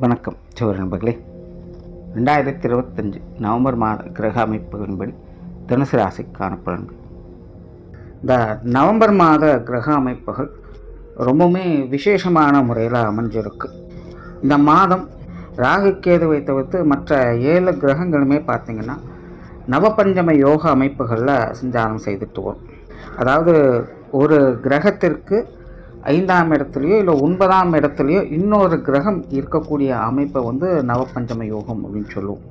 வணக்கம் சோழ நண்பர்களே. 2025 நவம்பர் மாத கிரக அமைப்புகளின்படி தனுசு ராசிக்கான பலன்கள். இந்த நவம்பர் மாத கிரக அமைப்புகள் ரொம்பவுமே விசேஷமான முறையில் அமைஞ்சிருக்கு. இந்த மாதம் ராகு கேதுவை தவிர்த்து மற்ற 7 கிரகங்களுமே பார்த்திங்கன்னா நவபஞ்சம யோக அமைப்புகளில் சஞ்சாரம் செய்துட்டு வரும். அதாவது ஒரு கிரகத்திற்கு 5ஆம் இடத்துலையோ இல்லை 9ஆம் இடத்துலையோ இன்னொரு கிரகம் இருக்கக்கூடிய அமைப்பை நவபஞ்சம யோகம் அப்படின்னு சொல்லுவோம்.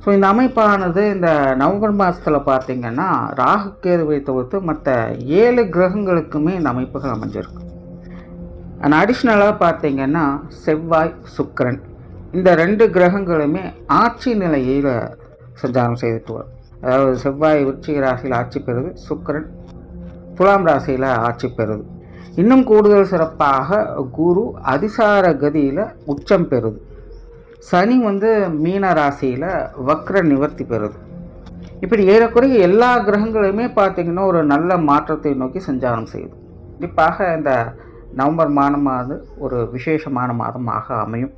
ஸோ இந்த அமைப்பானது இந்த நவம்பர் மாதத்தில் பார்த்திங்கன்னா ராகு கேதுவை தவிர்த்து மற்ற 7 கிரகங்களுக்குமே இந்த அமைப்புகள் அமைஞ்சிருக்கு. அண்ட் அடிஷ்னலாக பார்த்திங்கன்னா செவ்வாய், சுக்கிரன் இந்த 2 கிரகங்களுமே ஆட்சி நிலையில் சஞ்சாரம் செய்துட்டு வரும். அதாவது செவ்வாய் விருச்சிக ராசியில் ஆட்சி பெறுது, சுக்கிரன் துலாம் ராசியில் ஆட்சி பெறுது. இன்னும் கூடுதல் சிறப்பாக குரு அதிசார கதியில் உச்சம் பெறுது. சனி மீன ராசியில் வக்ர நிவர்த்தி பெறுது. இப்படி ஏறக்குறைய எல்லா கிரகங்களுமே பார்த்திங்கன்னா ஒரு நல்ல மாற்றத்தை நோக்கி சஞ்சாரம் செய்யுது. கண்டிப்பாக இந்த நவம்பர் மாதமானது ஒரு விசேஷமான மாதமாக அமையும்.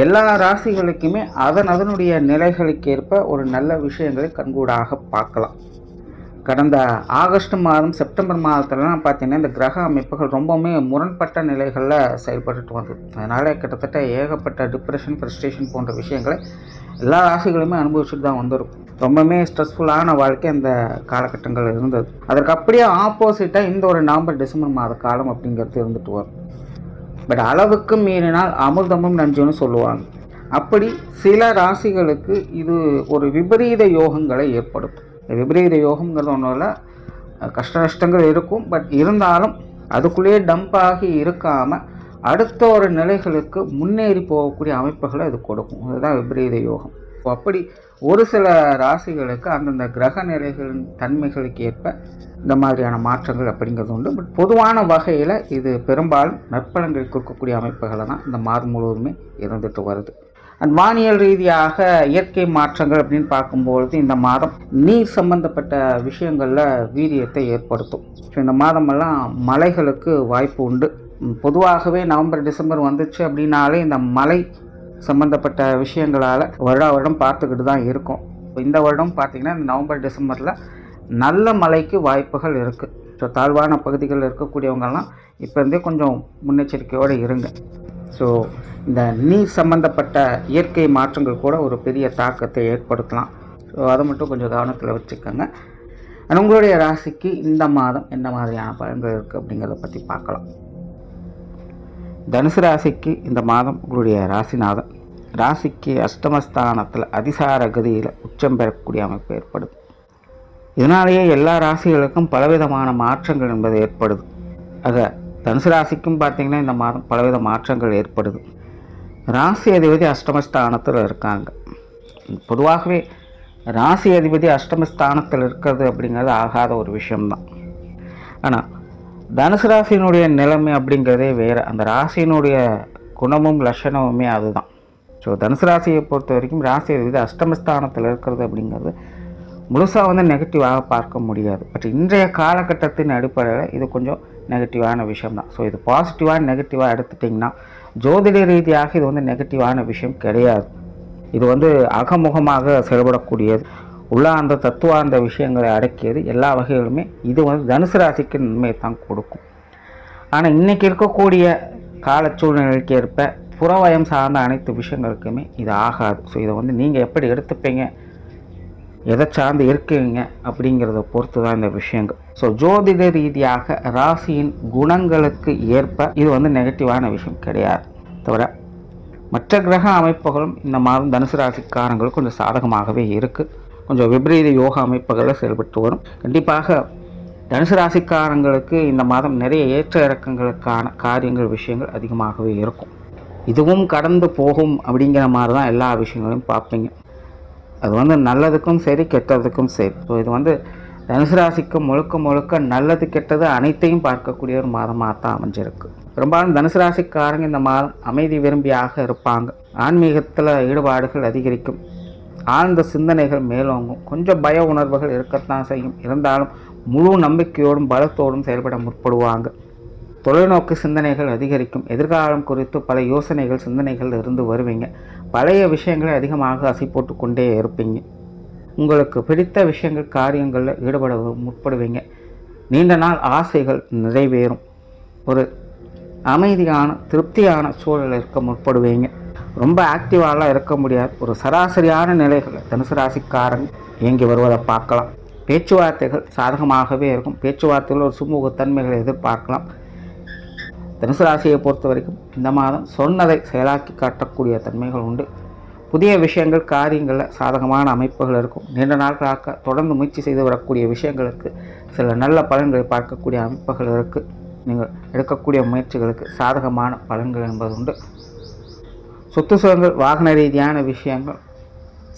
எல்லா ராசிகளுக்குமே அதனுடைய நிலைகளுக்கேற்ப ஒரு நல்ல விஷயங்களை கண்கூடாக பார்க்கலாம். கடந்த ஆகஸ்ட் மாதம், செப்டம்பர் மாதத்துலலாம் பார்த்திங்கன்னா இந்த கிரக அமைப்புகள் ரொம்பவுமே முரண்பட்ட நிலைகளில் செயல்பட்டு வந்தது. அதனால் கிட்டத்தட்ட ஏகப்பட்ட டிப்ரெஷன், ஃப்ரஸ்ட்ரேஷன் போன்ற விஷயங்களை எல்லா ராசிகளுமே அனுபவிச்சுட்டு தான் வந்திருக்கும். ரொம்பவுமே ஸ்ட்ரெஸ்ஃபுல்லான வாழ்க்கை அந்த காலகட்டங்கள் இருந்தது. அதற்கு அப்படியே ஆப்போசிட்டாக இந்த ஒரு நவம்பர் டிசம்பர் மாத காலம் அப்படிங்கிறது இருந்துட்டு வரும். பட் அளவுக்கு மீறினால் அமிர்தமும் நஞ்சுன்னு சொல்லுவாங்க. அப்படி சில ராசிகளுக்கு இது ஒரு விபரீத யோகங்களை ஏற்படுத்தும். விபரீத யோகம்ங்கிறது ஒன்றும் இல்லை, கஷ்ட நஷ்டங்கள் இருக்கும். பட் இருந்தாலும் அதுக்குள்ளேயே டம்ப் ஆகி இருக்காமல் அடுத்த ஒரு நிலைகளுக்கு முன்னேறி போகக்கூடிய அமைப்புகளை இது கொடுக்கும். அதுதான் விபரீத யோகம். அப்படி ஒரு சில ராசிகளுக்கு அந்தந்த கிரக நிலைகளின் தன்மைகளுக்கு ஏற்ப இந்த மாதிரியான மாற்றங்கள் அப்படிங்கிறது உண்டு. பட் பொதுவான வகையில் இது பெரும்பாலும் நற்பலன்கள் கொடுக்கக்கூடிய அமைப்புகளை தான் இந்த மாதம் முழுவதுமே இருந்துட்டு வருது. அண்ட் வானியல் ரீதியாக இயற்கை மாற்றங்கள் அப்படின்னு பார்க்கும்பொழுது இந்த மாதம் நீர் சம்பந்தப்பட்ட விஷயங்களில் வீரியத்தை ஏற்படுத்தும். ஸோ இந்த மாதமெல்லாம் மழைகளுக்கு வாய்ப்பு உண்டு. பொதுவாகவே நவம்பர் டிசம்பர் வந்துச்சு அப்படின்னாலே இந்த மழை சம்பந்தப்பட்ட விஷயங்களால் வருடம் பார்த்துக்கிட்டு தான் இருக்கும். இந்த வருடம் பார்த்திங்கன்னா இந்த நவம்பர் டிசம்பரில் நல்ல மழைக்கு வாய்ப்புகள் இருக்குது. ஸோ தாழ்வான பகுதிகளில் இருக்கக்கூடியவங்கெல்லாம் இப்போ இருந்தே கொஞ்சம் முன்னெச்சரிக்கையோடு இருங்க. ஸோ இந்த நீர் சம்பந்தப்பட்ட இயற்கை மாற்றங்கள் கூட ஒரு பெரிய தாக்கத்தை ஏற்படுத்தலாம். ஸோ அதை மட்டும் கொஞ்சம் கவனத்தில் வச்சுக்கோங்க. உங்களுடைய ராசிக்கு இந்த மாதம் என்ன மாதிரியான பலன்கள் இருக்குது அப்படிங்கிறத பற்றி பார்க்கலாம். தனுசு ராசிக்கு இந்த மாதம் உங்களுடைய ராசிநாதன் ராசிக்கு அஷ்டமஸ்தானத்தில் அதிசார கதியில் உச்சம் பெறக்கூடிய அமைப்பு ஏற்படுது. இதனாலேயே எல்லா ராசிகளுக்கும் பலவிதமான மாற்றங்கள் என்பது ஏற்படுது. ஆக தனுசு ராசிக்கும் பார்த்திங்கன்னா இந்த மாதம் பலவித மாற்றங்கள் ஏற்படுது. ராசி அதிபதி அஷ்டமஸ்தானத்தில் இருக்காங்க. பொதுவாகவே ராசி அதிபதி அஷ்டமஸ்தானத்தில் இருக்கிறது அப்படிங்கிறது ஆகாத ஒரு விஷயம்தான். ஆனால் தனுசு ராசியினுடைய நிலைமை அப்படிங்கிறதே வேறு. அந்த ராசியினுடைய குணமும் லட்சணமுமே அதுதான். ஸோ தனுசு ராசியை பொறுத்த வரைக்கும் ராசி அதிபதி அஷ்டமஸ்தானத்தில் இருக்கிறது அப்படிங்கிறது முழுசாக நெகட்டிவாக பார்க்க முடியாது. பட் இன்றைய காலகட்டத்தின் அடிப்படையில் இது கொஞ்சம் நெகட்டிவான விஷயம்தான். ஸோ இது பாசிட்டிவாக நெகட்டிவாக எடுத்துட்டிங்கன்னா ஜோதிட ரீதியாக இது நெகட்டிவான விஷயம் கிடையாது. இது அகமுகமாக செயல்படக்கூடியது, உள்ளார்ந்த தத்துவார்ந்த விஷயங்களை அடக்கியது. எல்லா வகைகளுமே இது தனுசு ராசிக்கு நன்மையை தான் கொடுக்கும். ஆனால் இன்றைக்கி இருக்கக்கூடிய கால சூழ்நிலைக்கு ஏற்ப புறவயம் சார்ந்த அனைத்து விஷயங்களுக்குமே இது ஆகாது. ஸோ இதை நீங்கள் எப்படி எடுத்துப்பீங்க, எதை சார்ந்து இருக்கீங்க அப்படிங்கிறத பொறுத்து தான் இந்த விஷயங்கள். ஸோ ஜோதிட ரீதியாக ராசியின் குணங்களுக்கு ஏற்ப இது நெகட்டிவான விஷயம் கிடையாது. தவிர மற்ற கிரக அமைப்புகளும் இந்த மாதம் தனுசு ராசிக்காரங்களுக்கு கொஞ்சம் சாதகமாகவே இருக்குது. கொஞ்சம் விபரீத யோக அமைப்புகளில் செயல்பட்டு வரும். கண்டிப்பாக தனுசு ராசிக்காரங்களுக்கு இந்த மாதம் நிறைய ஏற்ற இறக்கங்களுக்கான காரியங்கள், விஷயங்கள் அதிகமாகவே இருக்கும். இதுவும் கடந்து போகும் அப்படிங்கிற மாதிரி தான் எல்லா விஷயங்களையும் பார்ப்பீங்க. அது நல்லதுக்கும் சரி, கெட்டதுக்கும் சரி. ஸோ இது தனுசு ராசிக்கு முழுக்க நல்லது கெட்டது அனைத்தையும் பார்க்கக்கூடிய ஒரு மாதமாக தான் அமைஞ்சிருக்கு. பெரும்பாலும் தனுசு ராசிக்காரங்க இந்த மாதம் அமைதி விரும்பியாக இருப்பாங்க. ஆன்மீகத்தில் ஈடுபாடுகள் அதிகரிக்கும், ஆழ்ந்த சிந்தனைகள் மேலோங்கும், கொஞ்சம் பய உணர்வுகள் இருக்கத்தான் செய்யும். இருந்தாலும் முழு நம்பிக்கையோடும் பலத்தோடும் செயல்பட முற்படுவாங்க. தொலைநோக்கு சிந்தனைகள் அதிகரிக்கும். எதிர்காலம் குறித்து பல யோசனைகள் சிந்தனைகள் இருந்து வருவீங்க. பழைய விஷயங்களை அதிகமாக அசை போட்டு கொண்டே இருப்பீங்க. உங்களுக்கு பிடித்த விஷயங்கள் காரியங்களில் ஈடுபட முற்படுவீங்க. நீண்ட நாள் ஆசைகள் நிறைவேறும். ஒரு அமைதியான திருப்தியான சூழலில் இருக்க முற்படுவீங்க. ரொம்ப ஆக்டிவாலாம் இருக்க முடியாது. ஒரு சராசரியான நிலைகளில் தனுசு ராசிக்காரங்க இயங்கி வருவதை பார்க்கலாம். பேச்சுவார்த்தைகள் சாதகமாகவே இருக்கும். பேச்சுவார்த்தைகள் ஒரு சுமூகத்தன்மைகளை எதிர்பார்க்கலாம். தனுசு ராசியை பொறுத்த வரைக்கும் இந்த மாதம் சொன்னதை செயலாக்கி காட்டக்கூடிய தன்மைகள் உண்டு. புதிய விஷயங்கள் காரியங்களில் சாதகமான அமைப்புகள் இருக்கும். நீண்ட நாட்களாக தொடர்ந்து முயற்சி செய்து வரக்கூடிய விஷயங்களுக்கு சில நல்ல பலன்களை பார்க்கக்கூடிய அமைப்புகள் இருக்குது. நீங்கள் எடுக்கக்கூடிய முயற்சிகளுக்கு சாதகமான பலன்கள் என்பது உண்டு. சொத்து சுகங்கள் வாகன ரீதியான விஷயங்கள்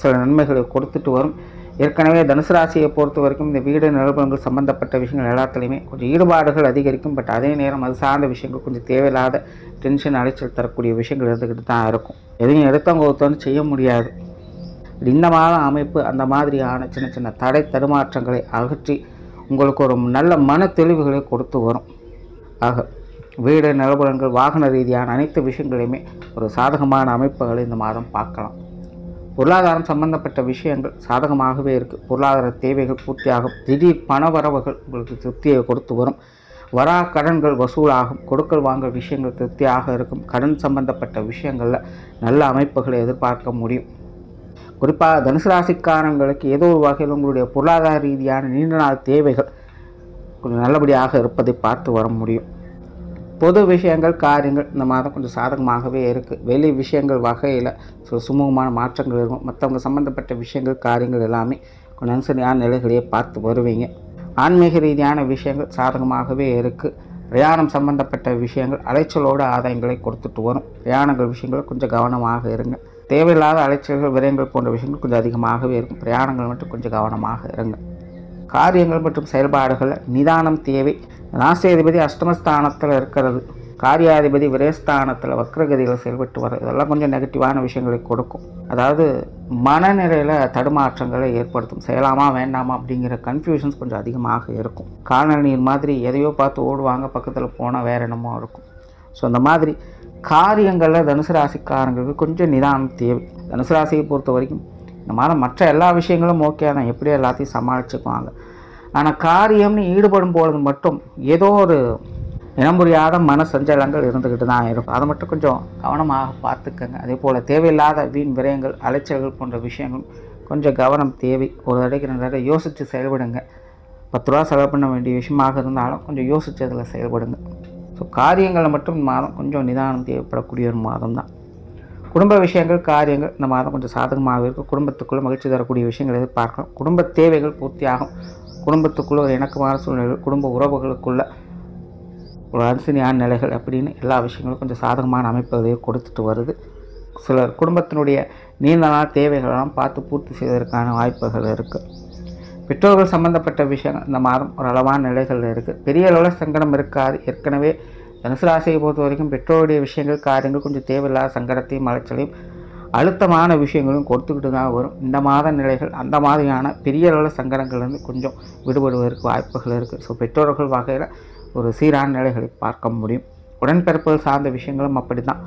சில நன்மைகளை கொடுத்துட்டு வரும். ஏற்கனவே தனுசு ராசியை பொறுத்த வரைக்கும் இந்த வீடு நிலபலங்கள் சம்பந்தப்பட்ட விஷயங்கள் எல்லாத்துலேயுமே கொஞ்சம் ஈடுபாடுகள் அதிகரிக்கும். பட் அதே நேரம் அது சார்ந்த விஷயங்கள் கொஞ்சம் தேவையில்லாத டென்ஷன் அலைச்சல் தரக்கூடிய விஷயங்கள் இருந்துக்கிட்டு தான் இருக்கும். எதையும் எடுத்தவங்க ஒருத்தவங்க செய்ய முடியாது. இந்த மாதம் அமைப்பு அந்த மாதிரியான சின்ன சின்ன தடை தடுமாற்றங்களை அகற்றி உங்களுக்கு ஒரு நல்ல மன தெளிவுகளை கொடுத்து வரும். ஆக வீடு நிலபலங்கள் வாகன ரீதியான அனைத்து விஷயங்களையுமே ஒரு சாதகமான அமைப்புகளை இந்த மாதம் பார்க்கலாம். பொருளாதாரம் சம்பந்தப்பட்ட விஷயங்கள் சாதகமாகவே இருக்குது. பொருளாதார தேவைகள் பூர்த்தியாகும். திடீர் பண வரவுகள் உங்களுக்கு திருப்தியை கொடுத்து வரும். வரா கடன்கள் வசூலாகும். கொடுக்கல் வாங்கல் விஷயங்கள் திருப்தியாக இருக்கும். கடன் சம்பந்தப்பட்ட விஷயங்களில் நல்ல அமைப்புகளை எதிர்பார்க்க முடியும். குறிப்பாக தனுசு ராசிக்காரங்களுக்கு ஏதோ ஒரு வகையில் உங்களுடைய பொருளாதார ரீதியான நீண்ட நாள் தேவைகள் கொஞ்சம் நல்லபடியாக இருப்பதை பார்த்து வர முடியும். பொது விஷயங்கள் காரியங்கள் இந்த மாதம் கொஞ்சம் சாதகமாகவே இருக்குது. வெளி விஷயங்கள் வகையில் சுமூகமான மாற்றங்கள் இருக்கும். மற்றவங்க சம்மந்தப்பட்ட விஷயங்கள் காரியங்கள் எல்லாமே கொஞ்சம் அனுசரியான நிலைகளையே பார்த்து வருவீங்க. ஆன்மீக ரீதியான விஷயங்கள் சாதகமாகவே இருக்குது. பிரயாணம் சம்பந்தப்பட்ட விஷயங்கள் அலைச்சலோடு ஆதாயங்களை கொடுத்துட்டு வரும். பிரயாணங்கள் விஷயங்கள் கொஞ்சம் கவனமாக இருங்க. தேவையில்லாத அலைச்சல்கள் விரயங்கள் போன்ற விஷயங்கள் கொஞ்சம் அதிகமாகவே இருக்கும். பிரயாணங்கள் மட்டும் கொஞ்சம் கவனமாக இருங்க. காரியங்கள் மற்றும் செயல்பாடுகளில் நிதானம் தேவை. ராசியாதிபதி அஷ்டமஸ்தானத்தில் இருக்கிறது. காரியாதிபதி விரயஸ்தானத்தில் வக்ரகதியில் செயல்பட்டு வர இதெல்லாம் கொஞ்சம் நெகட்டிவான விஷயங்களை கொடுக்கும். அதாவது மனநிலையில் தடுமாற்றங்களை ஏற்படுத்தும். செய்யலாமா வேண்டாமா அப்படிங்கிற கன்ஃபியூஷன்ஸ் கொஞ்சம் அதிகமாக இருக்கும். காணல் நீர் மாதிரி எதையோ பார்த்து ஓடுவாங்க, பக்கத்தில் போனால் வேறு என்னமோ இருக்கும். ஸோ அந்த மாதிரி காரியங்களில் தனுசு ராசிக்காரங்களுக்கு கொஞ்சம் நிதானம் தேவை. தனுசு ராசியை பொறுத்த வரைக்கும் இந்த மாதம் மற்ற எல்லா விஷயங்களும் ஓகே தான், எப்படியோ எல்லாத்தையும் சமாளிச்சுக்குவாங்க. ஆனால் காரியம்னு ஈடுபடும் பொழுது மட்டும் ஏதோ ஒரு இனம் புரியாத மன சஞ்சலங்கள் இருந்துக்கிட்டு தான் இருக்கும். அதை மட்டும் கொஞ்சம் கவனமாக பார்த்துக்கங்க. அதே போல் தேவையில்லாத வீண் விரயங்கள் அலைச்சல்கள் போன்ற விஷயங்கள் கொஞ்சம் கவனம் தேவை. ஒரு தடவைக்கு 2 தடவை யோசித்து செயல்படுங்க. 10 ரூபா செலவு பண்ண வேண்டிய விஷயமாக இருந்தாலும் கொஞ்சம் யோசித்து அதில் செயல்படுங்க. ஸோ காரியங்களை மட்டும் இந்த மாதம் கொஞ்சம் நிதானம் தேவைப்படக்கூடிய ஒரு மாதம் தான். குடும்ப விஷயங்கள் காரியங்கள் இந்த மாதம் கொஞ்சம் சாதகமாக இருக்கும். குடும்பத்துக்குள்ளே மகிழ்ச்சி தரக்கூடிய விஷயங்கள் எதிர்பார்க்கலாம். குடும்ப தேவைகள் பூர்த்தியாகும். குடும்பத்துக்குள்ளே ஒரு இணக்கமான சூழ்நிலைகள், குடும்ப உறவுகளுக்குள்ள ஒரு அனுசரியான நிலைகள் அப்படின்னு எல்லா விஷயங்களும் கொஞ்சம் சாதகமான அமைப்புகளையும் கொடுத்துட்டு வருது. சிலர் குடும்பத்தினுடைய நீண்ட நாள் தேவைகளெல்லாம் பார்த்து பூர்த்தி செய்வதற்கான வாய்ப்புகள் இருக்குது. பெற்றோர்கள் சம்பந்தப்பட்ட விஷயங்கள் இந்த மாதம் ஒரு அளவான நிலைகளில் இருக்குது. பெரிய அளவில் சங்கடம் இருக்காது. ஏற்கனவே தனுசு ராசியை பொறுத்த வரைக்கும் பெற்றோருடைய விஷயங்கள் காரியங்கள் கொஞ்சம் தேவையில்லாத சங்கடத்தையும் அலைச்சலையும் அழுத்தமான விஷயங்களும் கொடுத்துக்கிட்டு தான் வரும். இந்த மாத நிலைகள் அந்த மாதிரியான பெரிய அளவில் சங்கடங்கள்லேருந்து கொஞ்சம் விடுபடுவதற்கு வாய்ப்புகள் இருக்குது. ஸோ பெற்றோர்கள் வகையில் ஒரு சீரான நிலைகளை பார்க்க முடியும். உடன்பிறப்புகள் சார்ந்த விஷயங்களும் அப்படி தான்.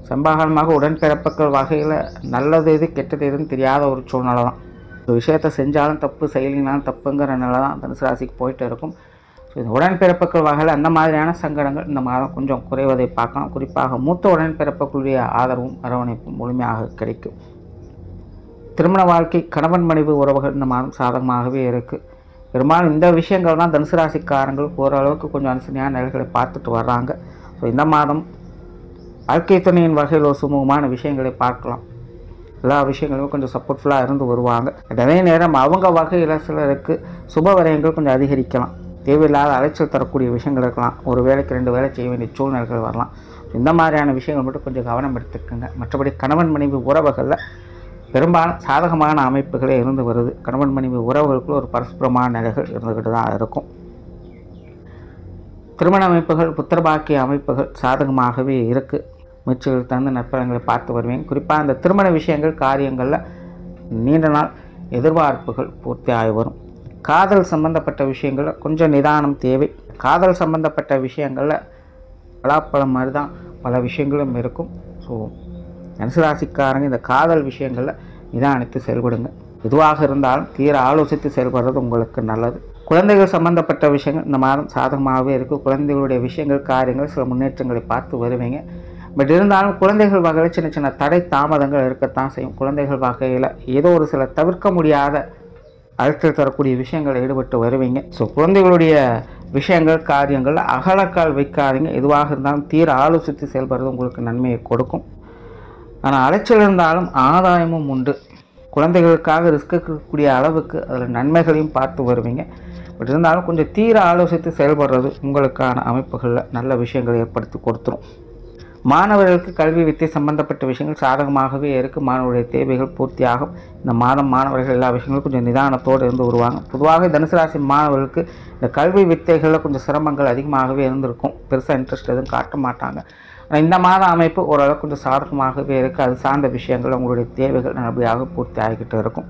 சம்பாகமாக உடன்பிறப்புகள் வகையில் நல்லது எது கெட்டது எதுன்னு தெரியாத ஒரு சூழ்நிலை தான். ஒரு விஷயத்தை செஞ்சாலும் தப்பு, செயலினாலும் தப்புங்கிற நிலை தான் தனுசு ராசிக்கு போயிட்டு இருக்கும். ஸோ இந்த உடன்பிறப்புகள் வகையில் அந்த மாதிரியான சங்கடங்கள் இந்த மாதம் கொஞ்சம் குறைவதை பார்க்கலாம். குறிப்பாக மூத்த உடன்பிறப்புகளுடைய ஆதரவும் அரவணைப்பும் முழுமையாக கிடைக்கும். திருமண வாழ்க்கை கணவன் மனைவி உறவுகள் இந்த மாதம் சாதகமாகவே இருக்குது. பெரும்பாலும் இந்த விஷயங்கள் தான் தனுசு ராசிக்காரங்கள் ஓரளவுக்கு கொஞ்சம் அனுசரியான நிலைகளை பார்த்துட்டு வர்றாங்க. ஸோ இந்த மாதம் வாழ்க்கை துணையின் வகையில் ஒரு சுமூகமான விஷயங்களை பார்க்கலாம். எல்லா விஷயங்களுமே கொஞ்சம் சப்போர்ட்ஃபுல்லாக இருந்து வருவாங்க. அதே நேரம் அவங்க வகையில் சிலருக்கு சுப விரயங்கள் கொஞ்சம் அதிகரிக்கலாம். தேவையில்லாத அலைச்சல் தரக்கூடிய விஷயங்கள் இருக்கலாம். ஒரு வேலைக்கு 2 வேலை செய்ய வேண்டிய சூழ்நிலைகள் வரலாம். இந்த மாதிரியான விஷயங்கள் மட்டும் கொஞ்சம் கவனம் எடுத்துக்கோங்க. மற்றபடி கணவன் மனைவி உறவுகளில் பெரும்பாலும் சாதகமான அமைப்புகளே இருந்து வருது. கணவன் மனைவி உறவுகளுக்குள்ள ஒரு பரஸ்பரமான நிலைகள் இருந்துக்கிட்டு தான் இருக்கும். திருமண அமைப்புகள் புத்திரபாக்கிய அமைப்புகள் சாதகமாகவே இருக்குது. முயற்சிகள் தந்து நற்பலன்களை பார்த்து வருவேன். குறிப்பாக அந்த திருமண விஷயங்கள் காரியங்களில் நீண்ட நாள் எதிர்பார்ப்புகள் பூர்த்தி ஆகி வரும். காதல் சம்பந்தப்பட்ட விஷயங்களில் கொஞ்சம் நிதானம் தேவை. காதல் சம்பந்தப்பட்ட விஷயங்களில் பலாப்பழம் மாதிரி தான் பல விஷயங்களும் இருக்கும். ஸோ தனுசு ராசிக்காரங்க இந்த காதல் விஷயங்களில் நிதானித்து செயல்படுங்க. எதுவாக இருந்தாலும் தீர ஆலோசித்து செயல்படுறது உங்களுக்கு நல்லது. குழந்தைகள் சம்பந்தப்பட்ட விஷயங்கள் இந்த மாதம் சாதகமாகவே இருக்குது. குழந்தைகளுடைய விஷயங்கள் காரியங்கள் சில முன்னேற்றங்களை பார்த்து வருவீங்க. பட் இருந்தாலும் குழந்தைகள் வகையில் சின்ன சின்ன தடை தாமதங்கள் இருக்கத்தான் செய்யும். குழந்தைகள் வகையில் ஏதோ ஒரு சில தவிர்க்க முடியாத அழுத்தம் தரக்கூடிய விஷயங்கள் ஈடுபட்டு வருவீங்க. ஸோ குழந்தைகளுடைய விஷயங்கள் காரியங்கள் அகலக்கால் வைக்காதீங்க. எதுவாக இருந்தாலும் தீர ஆலோசித்து செயல்படுறது உங்களுக்கு நன்மையை கொடுக்கும். ஆனால் அலைச்சல் இருந்தாலும் ஆதாயமும் உண்டு. குழந்தைகளுக்காக ரிஸ்க் இருக்கக்கூடிய அளவுக்கு அதில் நன்மைகளையும் பார்த்து வருவீங்க. பட் இருந்தாலும் கொஞ்சம் தீர ஆலோசித்து செயல்படுறது உங்களுக்கான அமைப்புகளில் நல்ல விஷயங்களை ஏற்படுத்தி கொடுத்துரும். மாணவர்களுக்கு கல்வி வித்தை சம்பந்தப்பட்ட விஷயங்கள் சாதகமாகவே இருக்குது. மாணவருடைய தேவைகள் பூர்த்தியாகும். இந்த மாதம் மாணவர்கள் எல்லா விஷயங்களும் கொஞ்சம் நிதானத்தோடு இருந்து வருவாங்க. பொதுவாக தனுசு ராசி மாணவர்களுக்கு இந்த கல்வி வித்தைகளில் கொஞ்சம் சிரமங்கள் அதிகமாகவே இருந்திருக்கும். பெருசாக இன்ட்ரெஸ்ட் எதுவும் காட்ட மாட்டாங்க. ஆனால் இந்த மாத அமைப்பு ஓரளவுக்கு கொஞ்சம் சாதகமாகவே இருக்குது. அது சார்ந்த விஷயங்கள் உங்களுடைய தேவைகள் நல்லபடியாக பூர்த்தி ஆகிக்கிட்டு இருக்கும்.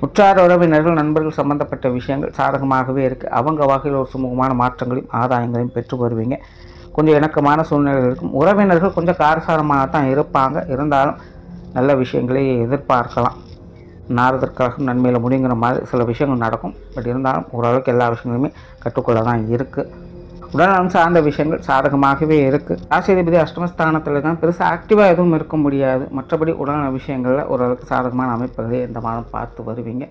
உற்றார் உறவினர்கள் நண்பர்கள் சம்பந்தப்பட்ட விஷயங்கள் சாதகமாகவே இருக்குது. அவங்க வகையில் ஒரு சுமூகமான மாற்றங்களையும் ஆதாயங்களையும் பெற்று வருவீங்க. கொஞ்சம் இணக்கமான சூழ்நிலைகள் இருக்கும். உறவினர்கள் கொஞ்சம் காரசாரமாக தான் இருப்பாங்க. இருந்தாலும் நல்ல விஷயங்களை எதிர்பார்க்கலாம். நாரதற்காக நன்மையில் முடிங்கிற மாதிரி சில விஷயங்கள் நடக்கும். பட் இருந்தாலும் ஓரளவுக்கு எல்லா விஷயங்களுமே கட்டுக்குள்ள தான் இருக்குது. உடல்நலம் சார்ந்த விஷயங்கள் சாதகமாகவே இருக்குது. ராசிதிபதி அஷ்டமஸ்தானத்தில் தான் பெருசாக ஆக்டிவாக எதுவும் இருக்க முடியாது. மற்றபடி உடல்நல விஷயங்களில் ஓரளவுக்கு சாதகமான அமைப்புகளை இந்த மாதம் பார்த்து வருவீங்க.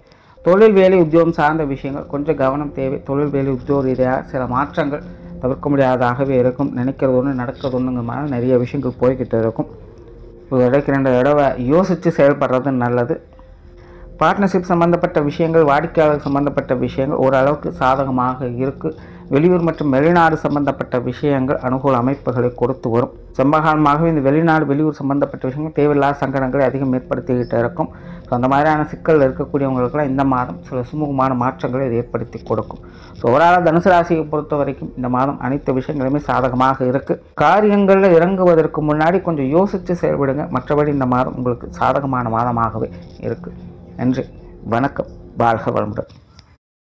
தொழில் வேலை உத்தியோகம் சார்ந்த விஷயங்கள் கொஞ்சம் கவனம் தேவை. தொழில் வேலை உத்தியோக ரீதியாக சில மாற்றங்கள் தவிர்க்க முடியாததாகவே இருக்கும். நினைக்கிறது ஒன்று நடக்கிறது ஒன்றுங்கிற மாதிரி நிறைய விஷயங்கள் போய்கிட்டு இருக்கும். ஒரு இடைக்கு 2 தடவை யோசித்து செயல்படுறது நல்லது. பார்ட்னர்ஷிப் சம்பந்தப்பட்ட விஷயங்கள் வாடிக்கையாளர் சம்பந்தப்பட்ட விஷயங்கள் ஓரளவுக்கு சாதகமாக இருக்குது. வெளியூர் மற்றும் வெளிநாடு சம்பந்தப்பட்ட விஷயங்கள் அனுகூல அமைப்புகளை கொடுத்து வரும். சம்பகாலமாகவே இந்த வெளிநாடு வெளியூர் சம்பந்தப்பட்ட விஷயங்கள் தேவையில்லாத சங்கடங்களை அதிகம் ஏற்படுத்திக்கிட்டு இருக்கும். ஸோ அந்த மாதிரியான சிக்கல் இருக்கக்கூடியவங்களுக்கெல்லாம் இந்த மாதம் சில சுமூகமான மாற்றங்களை இது ஏற்படுத்தி கொடுக்கும். ஸோ ஓவரால் தனுசு ராசியை பொறுத்த வரைக்கும் இந்த மாதம் அனைத்து விஷயங்களுமே சாதகமாக இருக்குது. காரியங்களில் இறங்குவதற்கு முன்னாடி கொஞ்சம் யோசித்து செயல்படுங்க. மற்றபடி இந்த மாதம் உங்களுக்கு சாதகமான மாதமாகவே இருக்குது. நன்றி, வணக்கம், வாழ்க வளமுடன்.